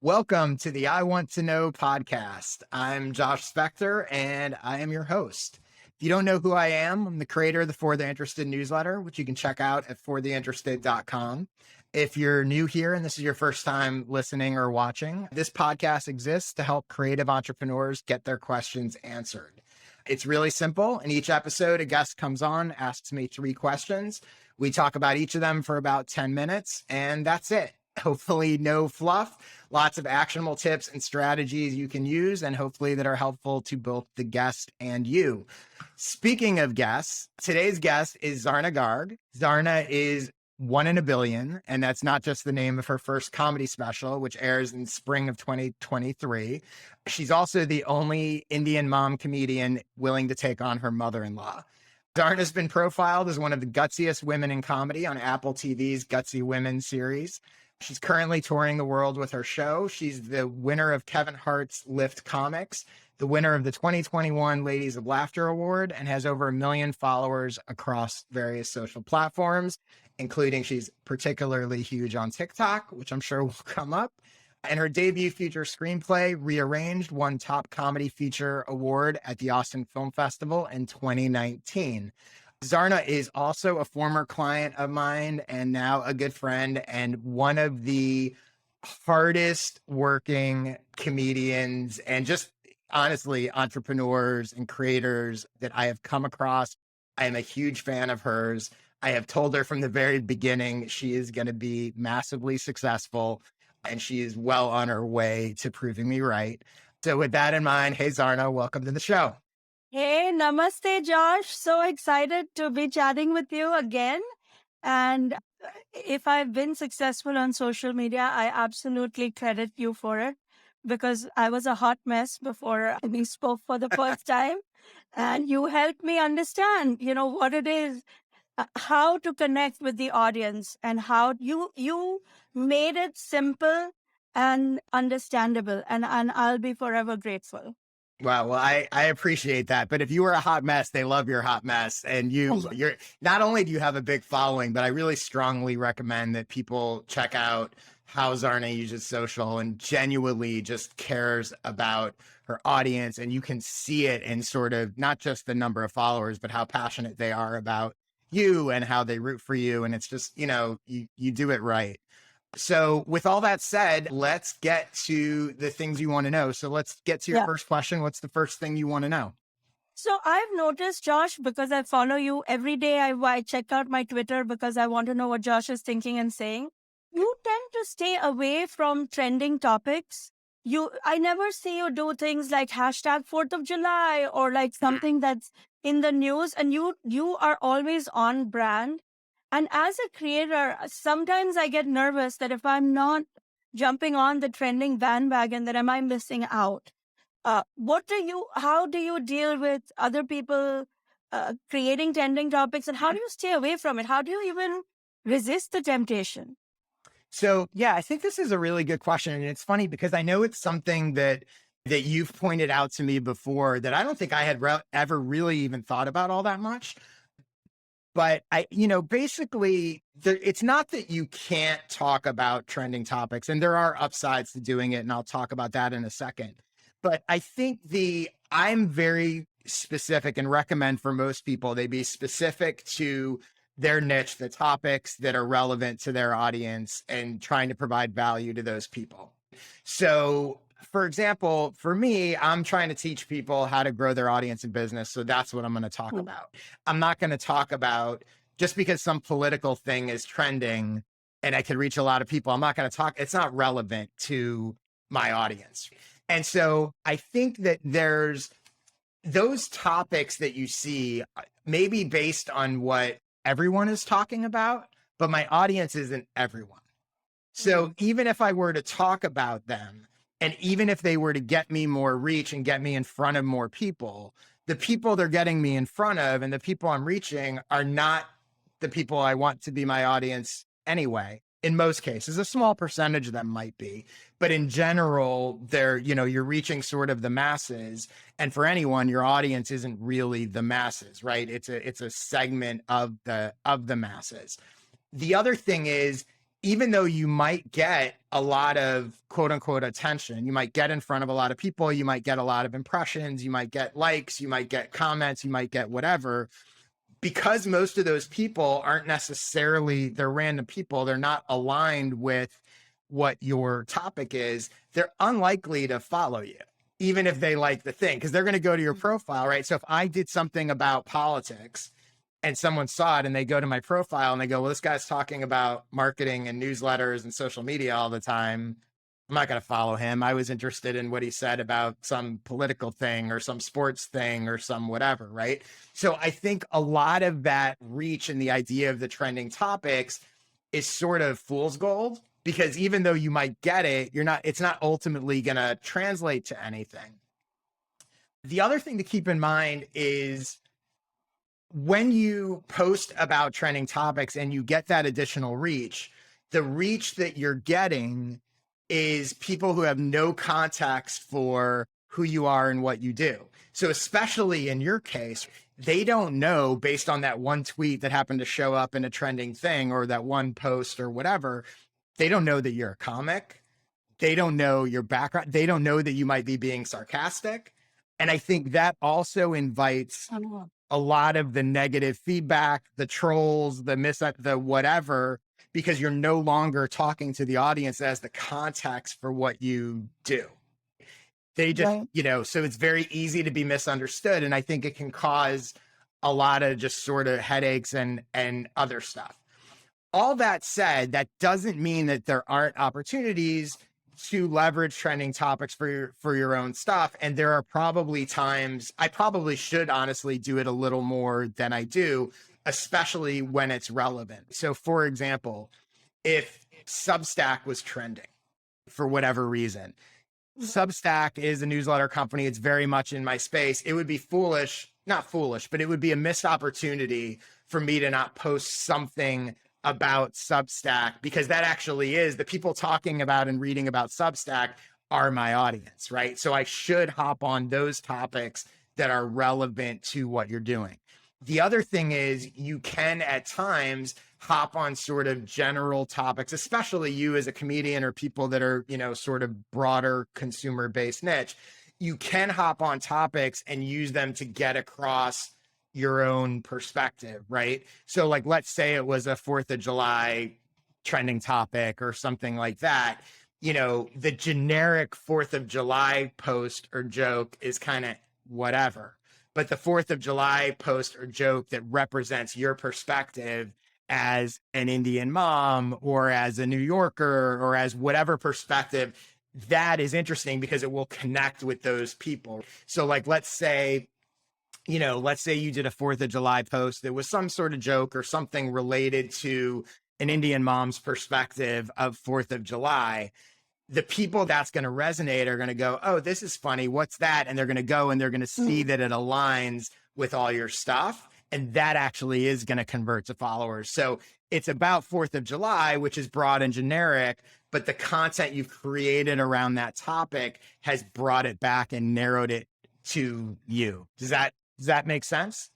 Welcome to the I Want to Know podcast. I'm Josh Spector, and I am your host. If you don't know who I am, I'm the creator of the For the Interested newsletter, which you can check out at fortheinterested.com. If you're new here and this is your first time listening or watching, this podcast exists to help creative entrepreneurs get their questions answered. It's really simple. In each episode, a guest comes on, asks me 3 questions. We talk about each of them for about 10 minutes, and that's it. Hopefully no fluff, lots of actionable tips and strategies you can use, and hopefully that are helpful to both the guest and you. Speaking of guests, today's guest is Zarna Garg. Zarna is 1 in a billion, and that's not just the name of her first comedy special, which airs in spring of 2023. She's also the only Indian mom comedian willing to take on her mother-in-law. Zarna's been profiled as one of the gutsiest women in comedy on Apple TV's Gutsy Women series. She's currently touring the world with her show. She's the winner of Kevin Hart's Lift Comics, the winner of the 2021 Ladies of Laughter Award, and has over 1 million followers across various social platforms, including she's particularly huge on TikTok, which I'm sure will come up. And her debut feature screenplay, Rearranged, won Top Comedy Feature Award at the Austin Film Festival in 2019. Zarna is also a former client of mine and now a good friend and one of the hardest working comedians and just honestly entrepreneurs and creators that I have come across. I am a huge fan of hers. I have told her from the very beginning she is going to be massively successful, and she is well on her way to proving me right. So with that in mind, hey Zarna, welcome to the show. Hey, namaste, Josh. So excited to be chatting with you again. And if I've been successful on social media, I absolutely credit you for it because I was a hot mess before we spoke for the first time. And you helped me understand, what it is, how to connect with the audience and how you made it simple and understandable. And I'll be forever grateful. Wow. Well, I appreciate that. But if you were a hot mess, they love your hot mess. And you're not only do you have a big following, but I really strongly recommend that people check out how Zarna uses social and genuinely just cares about her audience. And you can see it in sort of not just the number of followers, but how passionate they are about you and how they root for you. And it's just, you do it right. So with all that said, let's get to the things you want to know. So let's get to your first question. What's the first thing you want to know? So I've noticed, Josh, because I follow you every day, I check out my Twitter because I want to know what Josh is thinking and saying. You tend to stay away from trending topics. I never see you do things like hashtag 4th of July or like something that's in the news, and you are always on brand. And as a creator, sometimes I get nervous that if I'm not jumping on the trending bandwagon, that am I missing out? How do you deal with other people creating trending topics, and how do you stay away from it? How do you even resist the temptation? So, yeah, I think this is a really good question. And it's funny because I know it's something that you've pointed out to me before that I don't think I had ever really even thought about all that much. But basically, it's not that you can't talk about trending topics, and there are upsides to doing it, and I'll talk about that in a second. But I think I'm very specific and recommend for most people, they be specific to their niche, the topics that are relevant to their audience, and trying to provide value to those people. So, for example, for me, I'm trying to teach people how to grow their audience and business. So that's what I'm going to talk about. I'm not going to talk about just because some political thing is trending and I can reach a lot of people. I'm not going to talk. It's not relevant to my audience. And so I think that there's those topics that you see maybe based on what everyone is talking about, but my audience isn't everyone. So even if I were to talk about them, and even if they were to get me more reach and get me in front of more people, the people they're getting me in front of and the people I'm reaching are not the people I want to be my audience anyway. In most cases, a small percentage of them might be, but in general, you're reaching sort of the masses. And for anyone, your audience isn't really the masses, right? It's a segment of the masses. The other thing is, even though you might get a lot of quote unquote attention, you might get in front of a lot of people, you might get a lot of impressions, you might get likes, you might get comments, you might get whatever, because most of those people aren't necessarily, they're random people, they're not aligned with what your topic is, they're unlikely to follow you, even if they like the thing, because they're going to go to your profile, right? So if I did something about politics and someone saw it and they go to my profile and they go, well, this guy's talking about marketing and newsletters and social media all the time, I'm not going to follow him. I was interested in what he said about some political thing or some sports thing or some whatever, right? So I think a lot of that reach and the idea of the trending topics is sort of fool's gold, because even though you might get it, it's not ultimately going to translate to anything. The other thing to keep in mind is when you post about trending topics and you get that additional reach, the reach that you're getting is people who have no context for who you are and what you do. So especially in your case, they don't know, based on that one tweet that happened to show up in a trending thing or that one post or whatever, they don't know that you're a comic. They don't know your background. They don't know that you might be being sarcastic. And I think that also invites a lot of the negative feedback, the trolls, the whatever, because you're no longer talking to the audience as the context for what you do. They just, Right. So it's very easy to be misunderstood. And I think it can cause a lot of just sort of headaches and other stuff. All that said, that doesn't mean that there aren't opportunities to leverage trending topics for your own stuff. And there are probably times I probably should honestly do it a little more than I do, especially when it's relevant. So for example, if Substack was trending for whatever reason, Substack is a newsletter company. It's very much in my space. It would be not foolish, but it would be a missed opportunity for me to not post something about Substack, because that actually is the people talking about and reading about Substack are my audience, right? So I should hop on those topics that are relevant to what you're doing. The other thing is you can at times hop on sort of general topics, especially you as a comedian or people that are, sort of broader consumer based niche. You can hop on topics and use them to get across your own perspective, right? So like, let's say it was a 4th of July trending topic or something like that. The generic 4th of July post or joke is kind of whatever. But the 4th of July post or joke that represents your perspective as an Indian mom or as a New Yorker or as whatever perspective, that is interesting because it will connect with those people. So like, let's say you did a 4th of July post that was some sort of joke or something related to an Indian mom's perspective of 4th of July. The people that's going to resonate are going to go, oh, this is funny. What's that? And they're going to go and they're going to see that it aligns with all your stuff. And that actually is going to convert to followers. So it's about 4th of July, which is broad and generic, but the content you've created around that topic has brought it back and narrowed it to you. Does that make sense?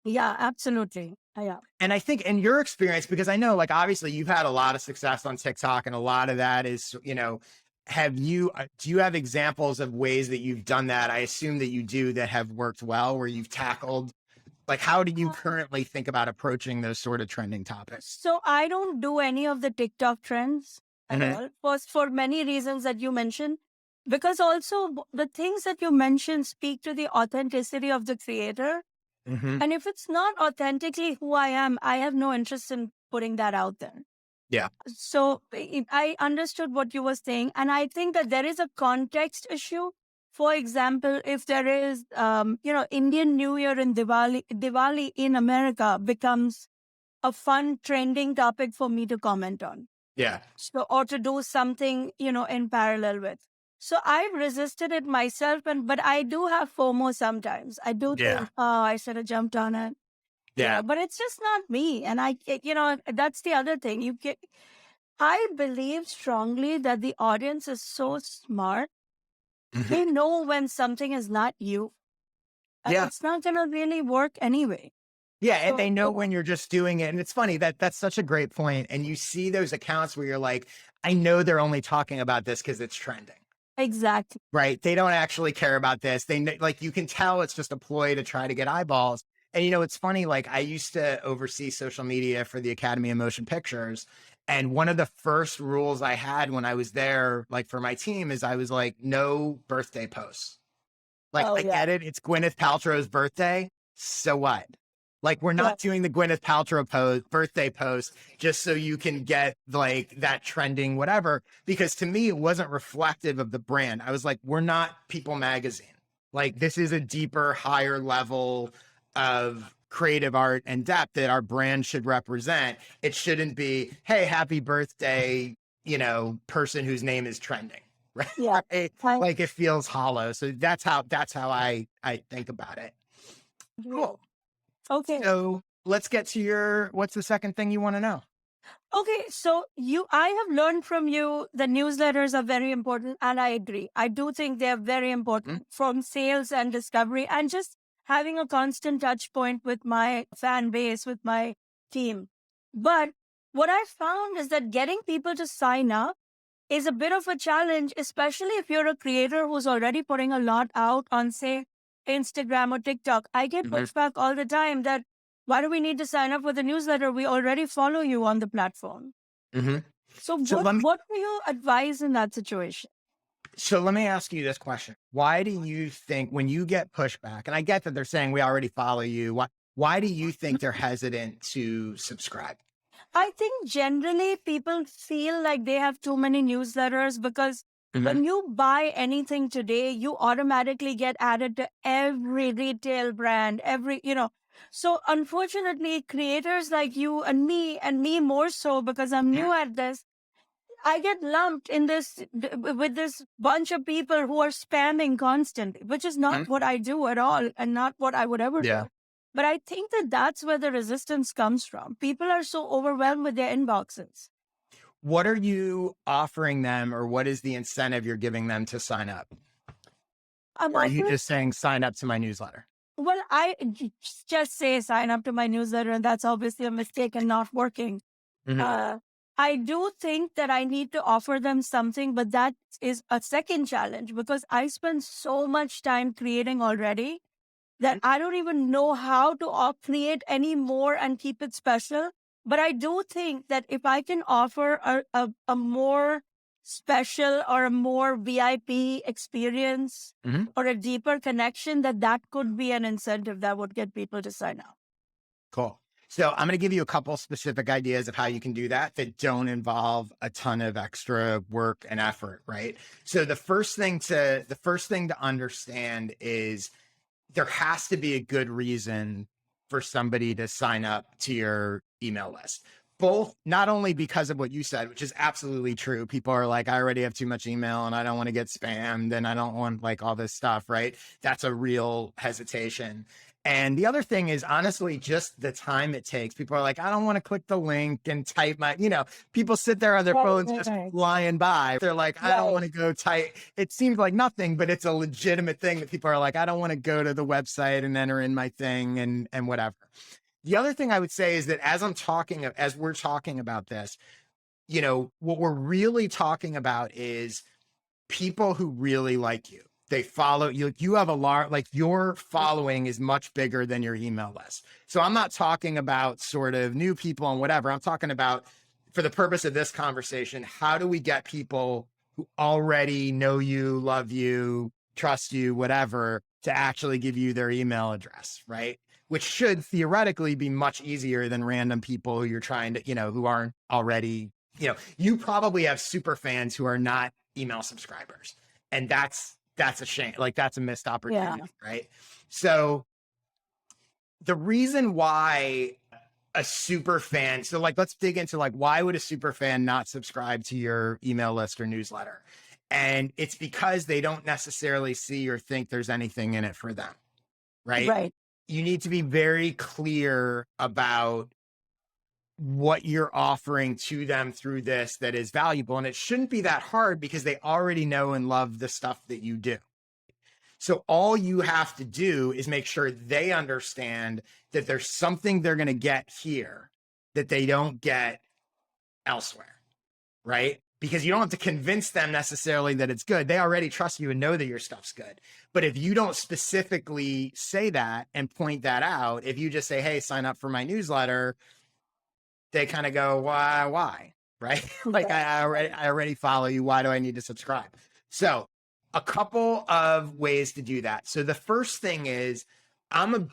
Yeah, absolutely. Yeah. And I think in your experience, because I know, like, obviously you've had a lot of success on TikTok and a lot of that is, do you have examples of ways that you've done that? I assume that you do, that have worked well, where you've tackled, like, how do you currently think about approaching those sort of trending topics? So I don't do any of the TikTok trends at all, for many reasons that you mentioned. Because also the things that you mentioned speak to the authenticity of the creator. Mm-hmm. And if it's not authentically who I am, I have no interest in putting that out there. Yeah. So I understood what you were saying. And I think that there is a context issue. For example, if there is, Indian New Year and Diwali in America becomes a fun trending topic for me to comment on. Yeah. So, or to do something, in parallel with. So I've resisted it myself, but I do have FOMO sometimes. I do think, oh, I should have jumped on it. Yeah. But it's just not me. And that's the other thing. I believe strongly that the audience is so smart. Mhm. They know when something is not you. Yeah. It's not going to really work anyway. Yeah, and they So know when you're just doing it. And it's funny that that's such a great point. And you see those accounts where you're like, I know they're only talking about this because it's trending. exactly. Right? They don't actually care about this. Like you can tell it's just a ploy to try to get eyeballs. And it's funny, like I used to oversee social media for the Academy of Motion Pictures. And one of the first rules I had when I was there, like for my team, is I was like, no birthday posts. Like, Oh I yeah. get it. It's Gwyneth Paltrow's birthday. So what? Like, we're Yeah. not doing the Gwyneth Paltrow birthday post just so you can get like that trending whatever. Because to me, it wasn't reflective of the brand. I was like, we're not People Magazine. Like, this is a deeper, higher level of creative art and depth that our brand should represent. It shouldn't be, hey, happy birthday, person whose name is trending. Right. Yeah. Like it feels hollow. So that's how I think about it. Cool. Okay. So let's get to what's the second thing you want to know? Okay, so I have learned from you that newsletters are very important, and I agree. I do think they're very important from sales and discovery, and just having a constant touch point with my fan base, with my team. But what I found is that getting people to sign up is a bit of a challenge, especially if you're a creator who's already putting a lot out on, say, Instagram or TikTok. I get pushback all the time that why do we need to sign up for the newsletter? We already follow you on the platform. Mm-hmm. So So what do you advise in that situation? So let me ask you this question. Why do you think when you get pushback, and I get that they're saying we already follow you, why do you think they're hesitant to subscribe? I think generally people feel like they have too many newsletters because when you buy anything today, you automatically get added to every retail brand, So unfortunately, creators like you and me more so because I'm new at this, I get lumped in with this bunch of people who are spamming constantly, which is not what I do at all and not what I would ever do. But I think that that's where the resistance comes from. People are so overwhelmed with their inboxes. What are you offering them, or what is the incentive you're giving them to sign up? Or are you just saying sign up to my newsletter? Well, just say sign up to my newsletter, and that's obviously a mistake and not working. I do think that I need to offer them something, but that is a second challenge because I spend so much time creating already that I don't even know how to create any more and keep it special. But I do think that if I can offer a more special or a more VIP experience or a deeper connection, that could be an incentive that would get people to sign up. Cool. So I'm going to give you a couple specific ideas of how you can do that don't involve a ton of extra work and effort, right? So the first thing to understand is there has to be a good reason for somebody to sign up to your email list. Both, not only because of what you said, which is absolutely true. People are like, I already have too much email and I don't want to get spammed and I don't want like all this stuff, right? That's a real hesitation. And the other thing is honestly just the time it takes. People are like, I don't want to click the link and type people sit there on their phones just flying by. They're like, I don't want to go type. It seems like nothing, but it's a legitimate thing that people are like, I don't want to go to the website and enter in my thing and whatever. The other thing I would say is that as we're talking about this, what we're really talking about is people who really like you. They follow you. You have your following is much bigger than your email list. So I'm not talking about sort of new people and whatever. I'm talking about, for the purpose of this conversation, how do we get people who already know you, love you, trust you, whatever, to actually give you their email address, right? Which should theoretically be much easier than random people who you're trying to, who aren't already, you probably have super fans who are not email subscribers. And that's a shame. Like that's a missed opportunity, right? So the reason why a super fan, so like, let's dig into like, why would a super fan not subscribe to your email list or newsletter? And it's because they don't necessarily see or think there's anything in it for them, right? Right. You need to be very clear about what you're offering to them through this that is valuable. And it shouldn't be that hard because they already know and love the stuff that you do. So all you have to do is make sure they understand that there's something they're going to get here that they don't get elsewhere, right? Because you don't have to convince them necessarily that it's good. They already trust you and know that your stuff's good. But if you don't specifically say that and point that out, if you just say, hey, sign up for my newsletter, they kind of go, why? Right? Like I already follow you. Why do I need to subscribe? So a couple of ways to do that. So the first thing is and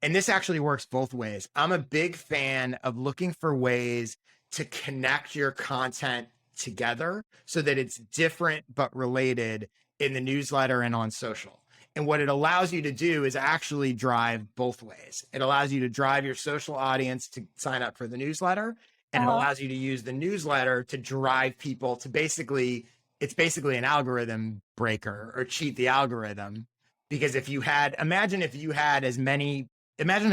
this actually works both ways. I'm a big fan of looking for ways to connect your content together so that it's different but related in the newsletter and on social. And what it allows you to do is actually drive both ways. It allows you to drive your social audience to sign up for the newsletter, and it allows you to use the newsletter to drive people to it's basically an algorithm breaker or cheat the algorithm. Because imagine if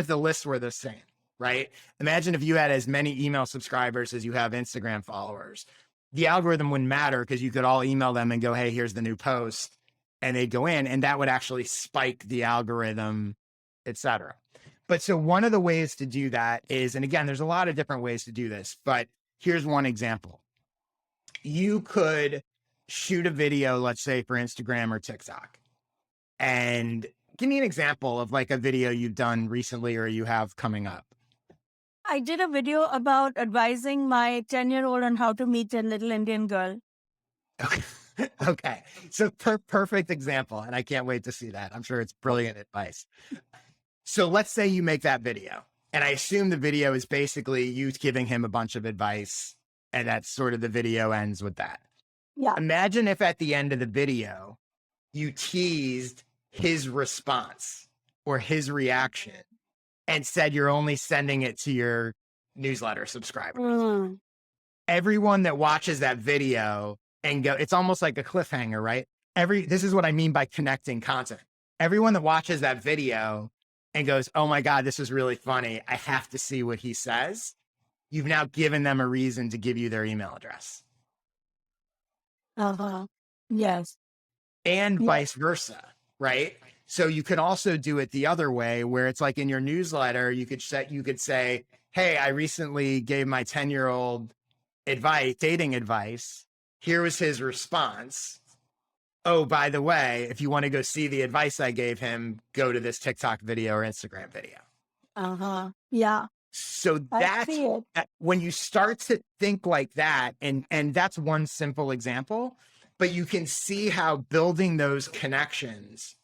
the lists were the same, right? Imagine if you had as many email subscribers as you have Instagram followers. The algorithm wouldn't matter because you could all email them and go, hey, here's the new post. And they'd go in, and that would actually spike the algorithm, et cetera. But so one of the ways to do that is, and again, there's a lot of different ways to do this, but here's one example. You could shoot a video, let's say for Instagram or TikTok, and give me an example of like a video you've done recently or you have coming up. I did a video about advising my 10-year-old on how to meet a little Indian girl. Okay. Okay. So perfect example. And I can't wait to see that. I'm sure it's brilliant advice. So let's say you make that video, and I assume the video is basically you giving him a bunch of advice, and that's sort of the video ends with that. Yeah. Imagine if at the end of the video, you teased his response or his reaction and said you're only sending it to your newsletter subscribers. Everyone that watches that video it's almost like a cliffhanger, right? This is what I mean by connecting content. Everyone that watches that video and goes, oh my God, this is really funny, I have to see what he says. You've now given them a reason to give you their email address. Yes. And vice versa, right? So you could also do it the other way, where it's like in your newsletter, you could say, hey, I recently gave my 10-year-old dating advice. Here was his response. Oh, by the way, if you want to go see the advice I gave him, go to this TikTok video or Instagram video. Yeah. So that's when you start to think like that, and that's one simple example, but you can see how building those connections,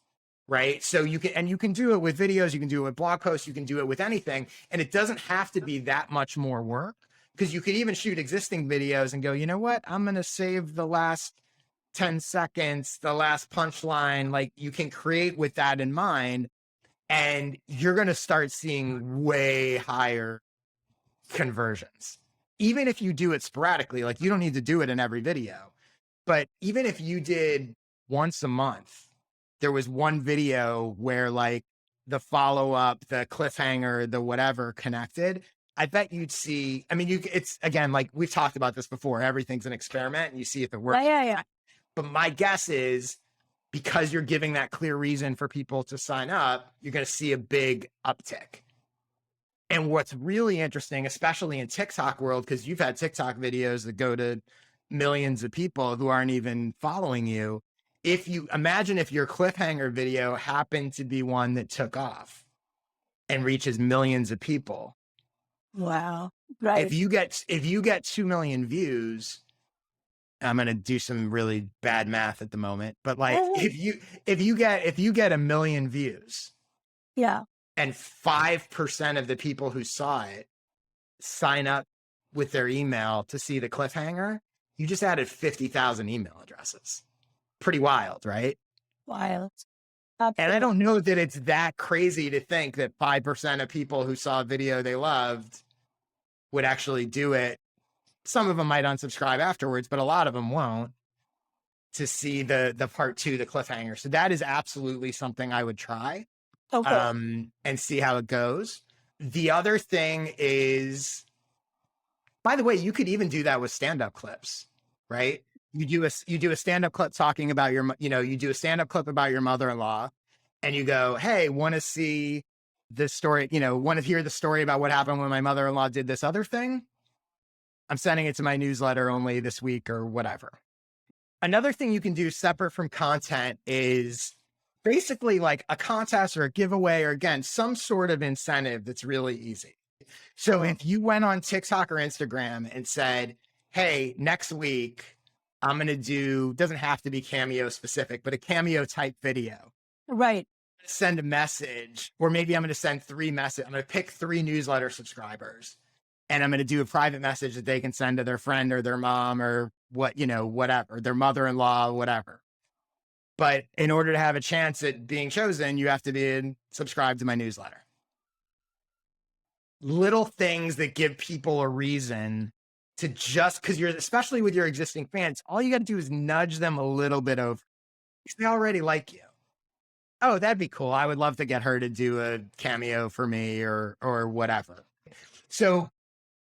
right? So you can do it with videos, you can do it with blog posts, you can do it with anything, and it doesn't have to be that much more work, because you could even shoot existing videos and go, you know what, I'm going to save the last 10 seconds, the last punchline. Like, you can create with that in mind, and you're going to start seeing way higher conversions. Even if you do it sporadically, like you don't need to do it in every video, but even if you did once a month, there was one video where like the follow-up, the cliffhanger, the whatever connected, I bet you'd see, I mean, it's again, like we've talked about this before, everything's an experiment and you see if it works. Yeah. But my guess is, because you're giving that clear reason for people to sign up, you're going to see a big uptick. And what's really interesting, especially in TikTok world, because you've had TikTok videos that go to millions of people who aren't even following you. If you imagine if your cliffhanger video happened to be one that took off and reaches millions of people. Wow. Right. If you get 2 million views, I'm going to do some really bad math at the moment, but like if you get 1 million views, yeah, and 5% of the people who saw it sign up with their email to see the cliffhanger, you just added 50,000 email addresses. Pretty wild, right? Wild. Absolutely. And I don't know that it's that crazy to think that 5% of people who saw a video they loved would actually do it. Some of them might unsubscribe afterwards, but a lot of them won't, to see the part 2, the cliffhanger. So that is absolutely something I would try. Okay. And see how it goes. The other thing is, by the way, you could even do that with stand-up clips, right? you do a stand-up clip talking about you do a stand-up clip about your mother-in-law, and you go, hey, want to see this story, want to hear the story about what happened when my mother-in-law did this other thing? I'm sending it to my newsletter only this week or whatever. Another thing you can do separate from content is basically like a contest or a giveaway, or again, some sort of incentive that's really easy. So if you went on TikTok or Instagram and said, hey, next week, I'm going to do, doesn't have to be Cameo specific, but a Cameo type video. Right. Send a message, or maybe I'm going to send 3 messages. I'm going to pick 3 newsletter subscribers, and I'm going to do a private message that they can send to their friend or their mom or whatever, their mother-in-law, whatever. But in order to have a chance at being chosen, you have to be subscribed to my newsletter. Little things that give people a reason to just, because especially with your existing fans, all you got to do is nudge them a little bit over, because they already like you. Oh, that'd be cool. I would love to get her to do a cameo for me or whatever. So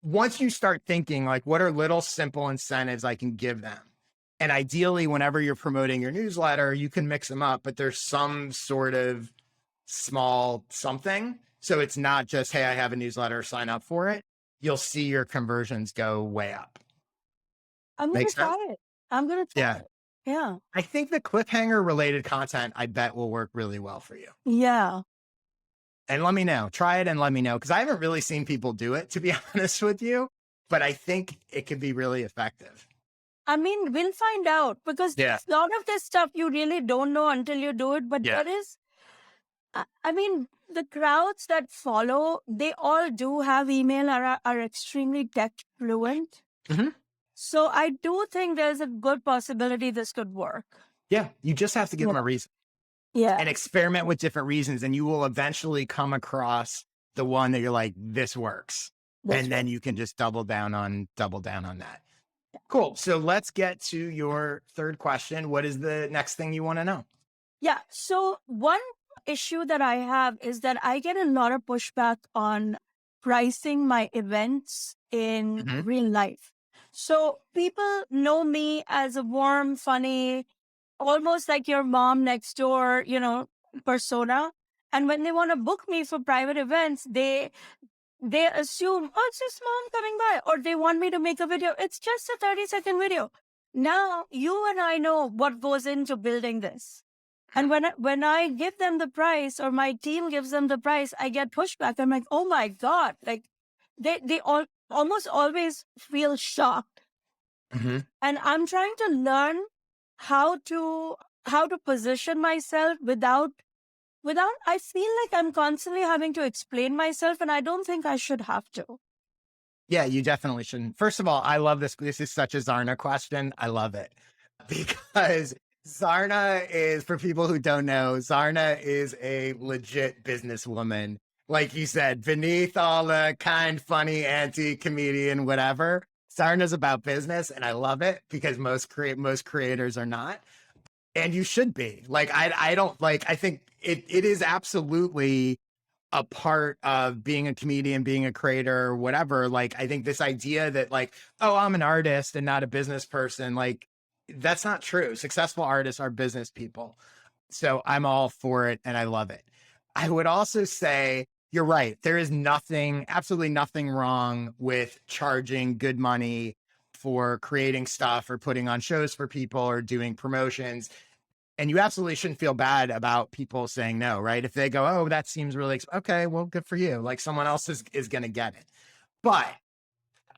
once you start thinking like, what are little simple incentives I can give them? And ideally, whenever you're promoting your newsletter, you can mix them up, but there's some sort of small something. So it's not just, hey, I have a newsletter, sign up for it. You'll see your conversions go way up. I'm going to try it. I'm going to try it. Yeah. I think the cliffhanger related content, I bet, will work really well for you. Yeah. And let me know. Try it and let me know, because I haven't really seen people do it, to be honest with you, but I think it could be really effective. I mean, we'll find out, because a lot of this stuff you really don't know until you do it. But there is, I mean, the crowds that follow, they all do have email, are extremely tech fluent. Mm-hmm. So I do think there's a good possibility this could work. Yeah. You just have to give them a reason. Yeah. And experiment with different reasons, and you will eventually come across the one that you're like, this works. Then you can just double down on that. Yeah. Cool. So let's get to your third question. What is the next thing you want to know? Yeah. So one issue that I have is that I get a lot of pushback on pricing my events in real life. So people know me as a warm, funny, almost like your mom next door, persona. And when they want to book me for private events, they assume, oh, it's just mom coming by, or they want me to make a video. It's just a 30-second video. Now, you and I know what goes into building this. And when I give them the price, or my team gives them the price, I get pushback. I'm like, oh my God, like they almost always feel shocked. Mm-hmm. And I'm trying to learn how to position myself without I feel like I'm constantly having to explain myself, and I don't think I should have to. Yeah, you definitely shouldn't. First of all, I love this. This is such a Zarna question. I love it, because Zarna is, for people who don't know, Zarna is a legit businesswoman. Like you said, beneath all the kind, funny, anti-comedian, whatever, Zarna's about business, and I love it, because most creators are not. And you should be. Like, I think it is absolutely a part of being a comedian, being a creator, or whatever. Like, I think this idea that like, oh, I'm an artist and not a business person, like, that's not true. Successful artists are business people. So I'm all for it, and I love it. I would also say, you're right. There is absolutely nothing wrong with charging good money for creating stuff or putting on shows for people or doing promotions. And you absolutely shouldn't feel bad about people saying no, right? If they go, oh, that seems really, okay, well, good for you. Like, someone else is going to get it. But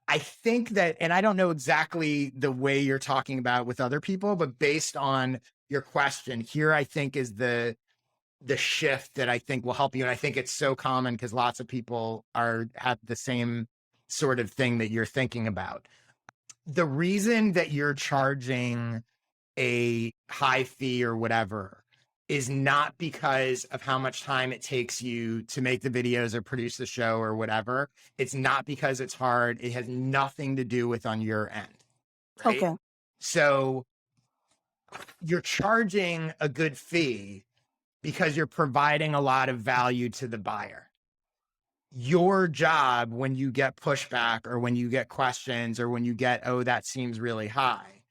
I think that, and I don't know exactly the way you're talking about with other people, but based on your question here, I think is the shift that I think will help you. And I think it's so common, because lots of people have the same sort of thing that you're thinking about. The reason that you're charging a high fee or whatever is not because of how much time it takes you to make the videos or produce the show or whatever. It's not because it's hard. It has nothing to do with on your end. Right? Okay. So you're charging a good fee because you're providing a lot of value to the buyer. Your job, when you get pushback or when you get questions or when you get, oh, that seems really high,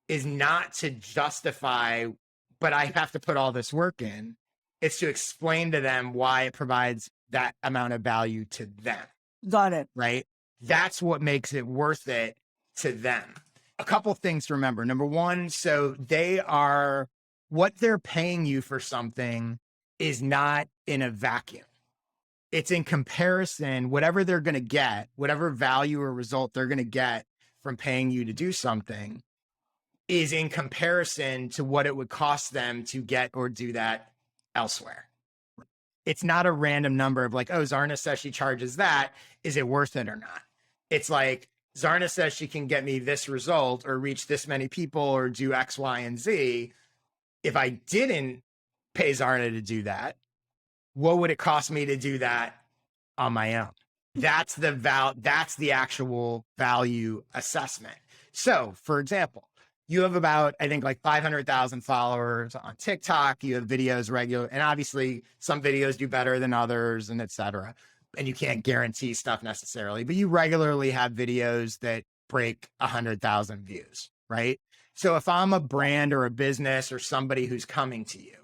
is not to justify, but I have to put all this work in. It's to explain to them why it provides that amount of value to them. Got it. Right? That's what makes it worth it to them. A couple things to remember. Number one, so what they're paying you for something is not in a vacuum. It's in comparison, whatever they're going to get, whatever value or result they're going to get from paying you to do something is in comparison to what it would cost them to get or do that elsewhere. It's not a random number of like, oh, Zarna says she charges that. Is it worth it or not? It's like, Zarna says she can get me this result or reach this many people or do X, Y, and Z. If I didn't pay Zarna to do that, what would it cost me to do that on my own? That's the actual value assessment. So, for example, you have about, I think, like 500,000 followers on TikTok. You have videos regular, and obviously some videos do better than others, and et cetera. And you can't guarantee stuff necessarily, but you regularly have videos that break 100,000 views, right? So if I'm a brand or a business or somebody who's coming to you,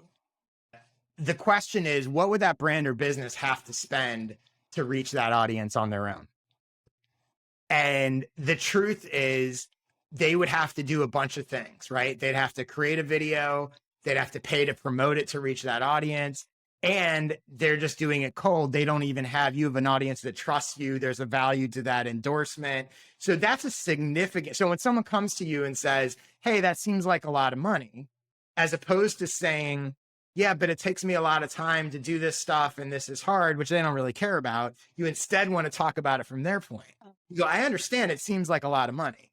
the question is, what would that brand or business have to spend to reach that audience on their own? And the truth is, they would have to do a bunch of things, right? They'd have to create a video. They'd have to pay to promote it to reach that audience. And they're just doing it cold. They don't even you have an audience that trusts you. There's a value to that endorsement. So that's a significant. So when someone comes to you and says, hey, that seems like a lot of money, as opposed to saying, yeah, but it takes me a lot of time to do this stuff and this is hard, which they don't really care about. You instead want to talk about it from their point. You go, I understand it seems like a lot of money,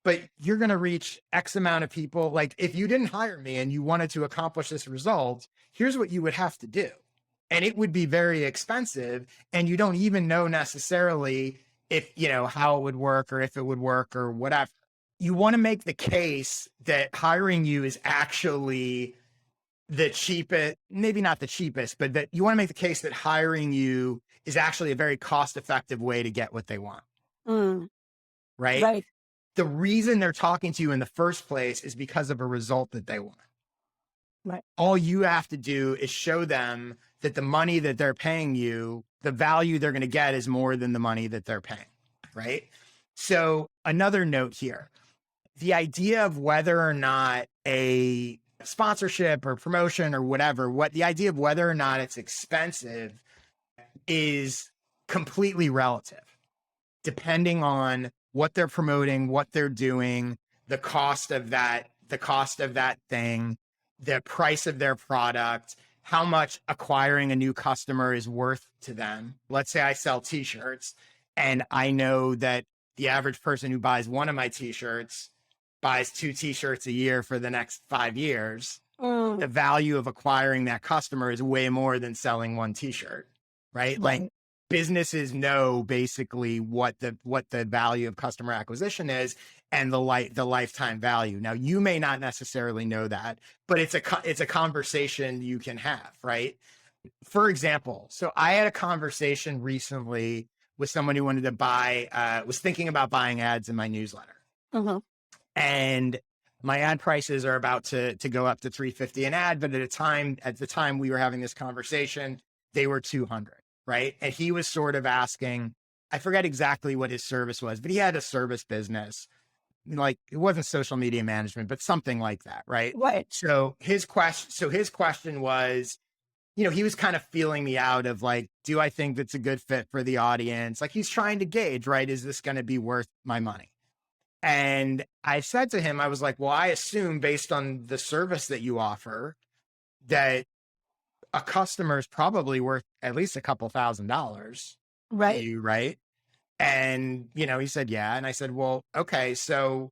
but you're going to reach X amount of people. Like if you didn't hire me and you wanted to accomplish this result, here's what you would have to do. And it would be very expensive. And you don't even know necessarily if, how it would work or if it would work or whatever. You want to make the case that hiring you is actually the cheapest, maybe not the cheapest, but that you want to make the case that hiring you is actually a very cost-effective way to get what they want. Right? Right. The reason they're talking to you in the first place is because of a result that they want. Right. All you have to do is show them that the money that they're paying you, the value they're going to get is more than the money that they're paying. Right? So another note here, the idea of whether or not a sponsorship or promotion or whatever, the idea of whether or not it's expensive is completely relative, depending on what they're promoting, what they're doing, the cost of that thing, the price of their product, how much acquiring a new customer is worth to them. Let's say I sell t-shirts and I know that the average person who buys one of my t-shirts buys 2 t-shirts a year for the next 5 years. The value of acquiring that customer is way more than selling one t-shirt, right? Like businesses know basically what the value of customer acquisition is and the lifetime value. Now you may not necessarily know that, but it's a conversation you can have, right? For example, so I had a conversation recently with someone who wanted to was thinking about buying ads in my newsletter. And my ad prices are about to go up to $350 an ad, but at the time we were having this conversation, they were $200, right? And he was sort of asking, I forget exactly what his service was, but he had a service business. Like it wasn't social media management, but something like that, right? Right. So his question was, he was kind of feeling me out of like, do I think that's a good fit for the audience? Like he's trying to gauge, right? Is this going to be worth my money? And I said to him, I was like, well, I assume based on the service that you offer that a customer is probably worth at least a couple $1,000. Right. To you, right? And, he said, yeah. And I said, well, okay. So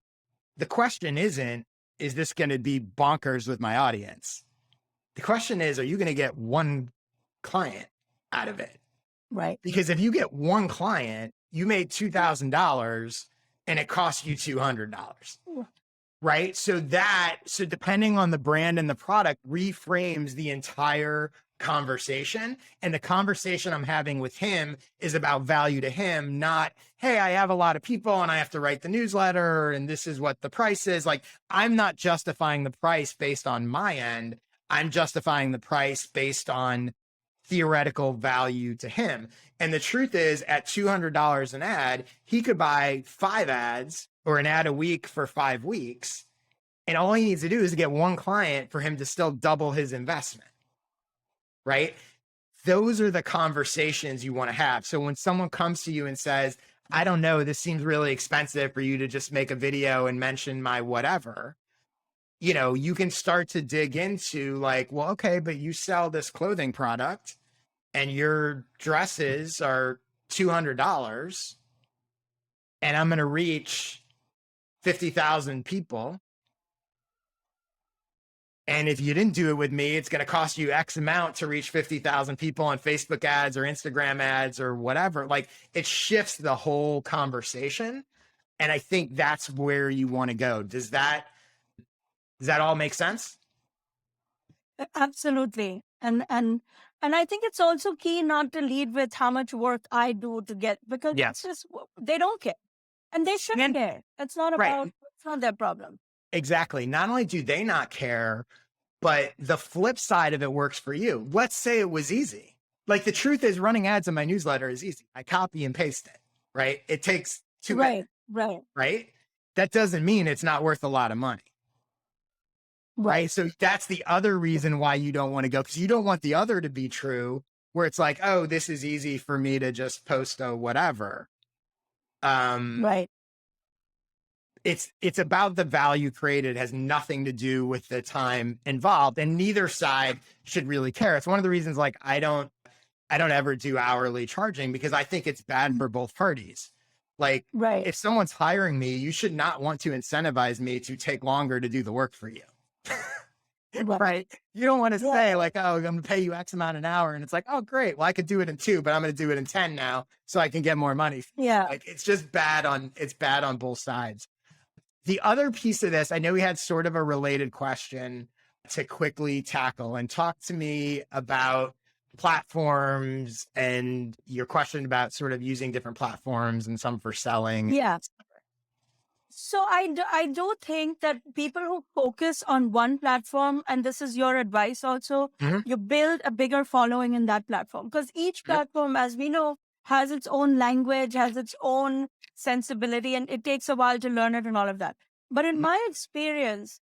the question isn't, is this going to be bonkers with my audience? The question is, are you going to get one client out of it? Right. Because if you get one client, you made $2,000 and it costs you $200, right? So depending on the brand and the product reframes the entire conversation. And the conversation I'm having with him is about value to him, not, hey, I have a lot of people and I have to write the newsletter and this is what the price is. Like, I'm not justifying the price based on my end. I'm justifying the price based on theoretical value to him. And the truth is, at $200 an ad, he could buy 5 ads or an ad a week for 5 weeks. And all he needs to do is to get one client for him to still double his investment. Right? Those are the conversations you want to have. So when someone comes to you and says, I don't know, this seems really expensive for you to just make a video and mention my whatever, you know, you can start to dig into like, well, okay, but you sell this clothing product and your dresses are $200 and I'm going to reach 50,000 people. And if you didn't do it with me, it's going to cost you X amount to reach 50,000 people on Facebook ads or Instagram ads or whatever. Like, it shifts the whole conversation. And I think that's where you want to go. Does that all make sense? Absolutely. And I think it's also key not to lead with how much work I do to get, because it's just, they don't care. And they shouldn't care. It's not about, it's not their problem. Exactly. Not only do they not care, but the flip side of it works for you. Let's say it was easy. Like, the truth is, running ads in my newsletter is easy. I copy and paste it, right? It takes 2 minutes. Right? That doesn't mean it's not worth a lot of money. Right? So that's the other reason why you don't want to go, because you don't want the other to be true, where it's like, oh, this is easy for me to just post a whatever. It's about the value created. It has nothing to do with the time involved, and neither side should really care. It's one of the reasons, like, I don't ever do hourly charging, because I think it's bad for both parties. Like, if someone's hiring me, you should not want to incentivize me to take longer to do the work for you. Right? You don't want to say like, oh, I'm going to pay you X amount an hour. And it's like, oh, great. Well, I could do it in 2, but I'm going to do it in 10 now so I can get more money. Like, it's just bad on both sides. The other piece of this, I know we had sort of a related question to quickly tackle, and talk to me about platforms and your question about sort of using different platforms and some for selling. So I do think that people who focus on one platform, and this is your advice also, you build a bigger following in that platform, because each platform, as we know, has its own language, has its own sensibility, and it takes a while to learn it and all of that. But in my experience,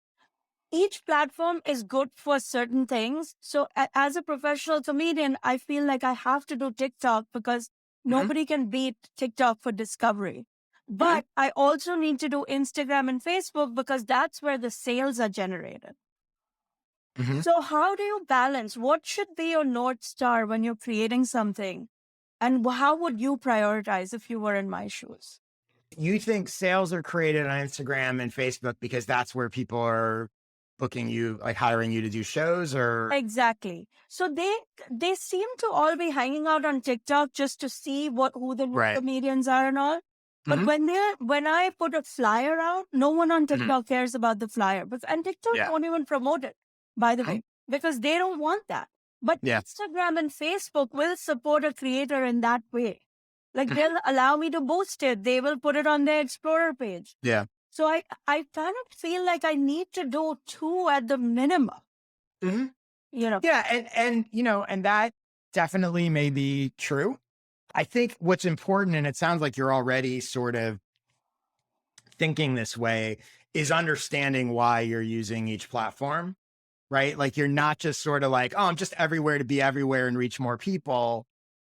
each platform is good for certain things. So as a professional comedian, I feel like I have to do TikTok because nobody can beat TikTok for discovery. But I also need to do Instagram and Facebook because that's where the sales are generated. So how do you balance? What should be your North Star when you're creating something? And how would you prioritize if you were in my shoes? You think sales are created on Instagram and Facebook because that's where people are booking you, like hiring you to do shows? Or exactly. So they seem to all be hanging out on TikTok just to see who the comedians are and all. But when I put a flyer out, no one on TikTok cares about the flyer. And TikTok won't even promote it, by the way, because they don't want that. But Instagram and Facebook will support a creator in that way. Like, they'll allow me to boost it. They will put it on their Explorer page. So I kind of feel like I need to do 2 at the minimum. You know? And you know, and that definitely may be true. I think what's important, and it sounds like you're already sort of thinking this way, is understanding why you're using each platform, right? Like, you're not just sort of like, oh, I'm just everywhere to be everywhere and reach more people.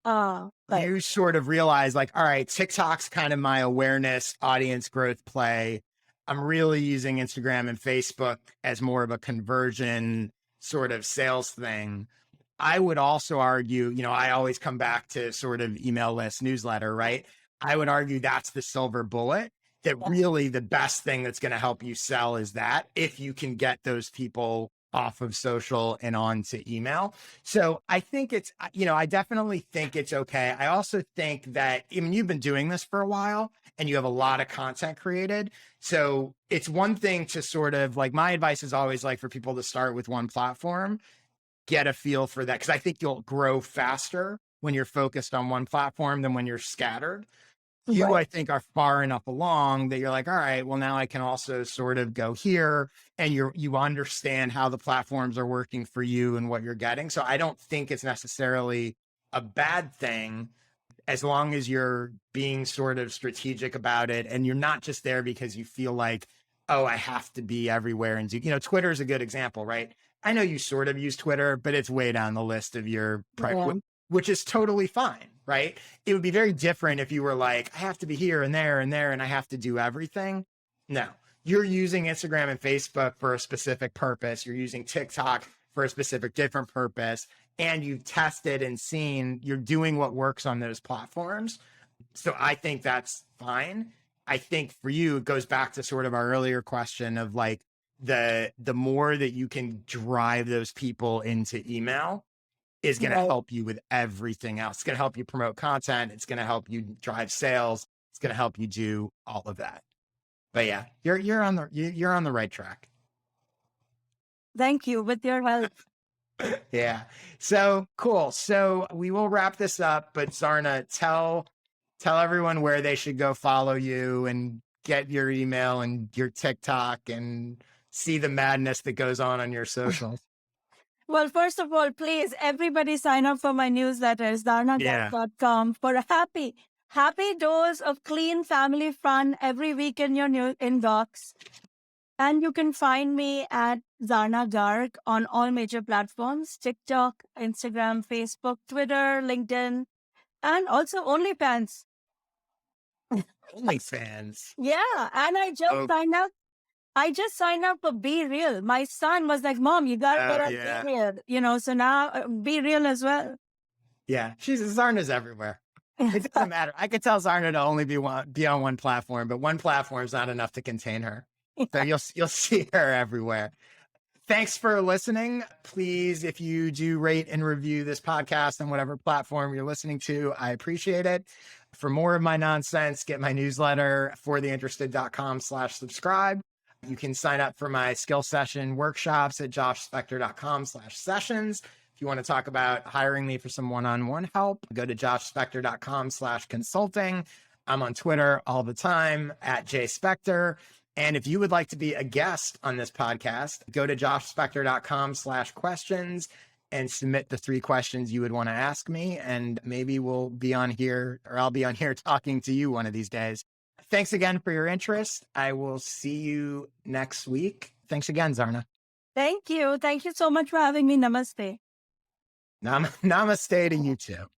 You sort of realize, like, all right, TikTok's kind of my awareness, audience growth play. I'm really using Instagram and Facebook as more of a conversion sort of sales thing. I would also argue, you know, I always come back to sort of email list newsletter, right? I would argue that's the silver bullet, that really the best thing that's going to help you sell is that, if you can get those people off of social and onto email. So I think it's, you know, I definitely think it's okay. I also think that, I mean, you've been doing this for a while and you have a lot of content created. So it's one thing to sort of, like, my advice is always like for people to start with one platform. get a feel for that. Because I think you'll grow faster when you're focused on one platform than when you're scattered. You, I think, are far enough along that you're like, all right, well, now I can also sort of go here, and you understand how the platforms are working for you and what you're getting. So I don't think it's necessarily a bad thing as long as you're being sort of strategic about it, and you're not just there because you feel like, oh, I have to be everywhere. And do, Twitter is a good example, right? I know you sort of use Twitter, but it's way down the list of your which is totally fine, right? It would be very different if you were like, I have to be here and there and there, and I have to do everything. No, you're using Instagram and Facebook for a specific purpose. You're using TikTok for a specific different purpose. And you've tested and seen you're doing what works on those platforms. So I think that's fine. I think for you, it goes back to sort of our earlier question of like the more that you can drive those people into email is going to help you with everything else. It's going to help you promote content. It's going to help you drive sales. It's going to help you do all of that. But yeah, you're on the right track. Thank you. With your help. Yeah. So cool. So we will wrap this up, but Zarna, tell everyone where they should go follow you and get your email and your TikTok and see the madness that goes on your socials. Well, first of all, please, everybody sign up for my newsletter, zarnagarg.com, for a happy dose of clean family fun every week in your new inbox. And you can find me at Zarna Garg on all major platforms, TikTok, Instagram, Facebook, Twitter, LinkedIn, and also OnlyFans. OnlyFans? Yeah, and I just signed up for Be Real. My son was like, Mom, you got to get on Be Real. So now Be Real as well. Yeah, Zarna's everywhere. It doesn't matter. I could tell Zarna to only be on one platform, but one platform is not enough to contain her. So you'll see her everywhere. Thanks for listening. Please, if you do rate and review this podcast on whatever platform you're listening to, I appreciate it. For more of my nonsense, get my newsletter, fortheinterested.com/subscribe. You can sign up for my skill session workshops at joshspector.com/sessions. If you want to talk about hiring me for some one-on-one help, go to joshspector.com/consulting. I'm on Twitter all the time at jspector. And if you would like to be a guest on this podcast, go to joshspector.com/questions and submit the 3 questions you would want to ask me. And maybe we'll be on here, or I'll be on here talking to you one of these days. Thanks again for your interest. I will see you next week. Thanks again, Zarna. Thank you. Thank you so much for having me. Namaste. Namaste to you too.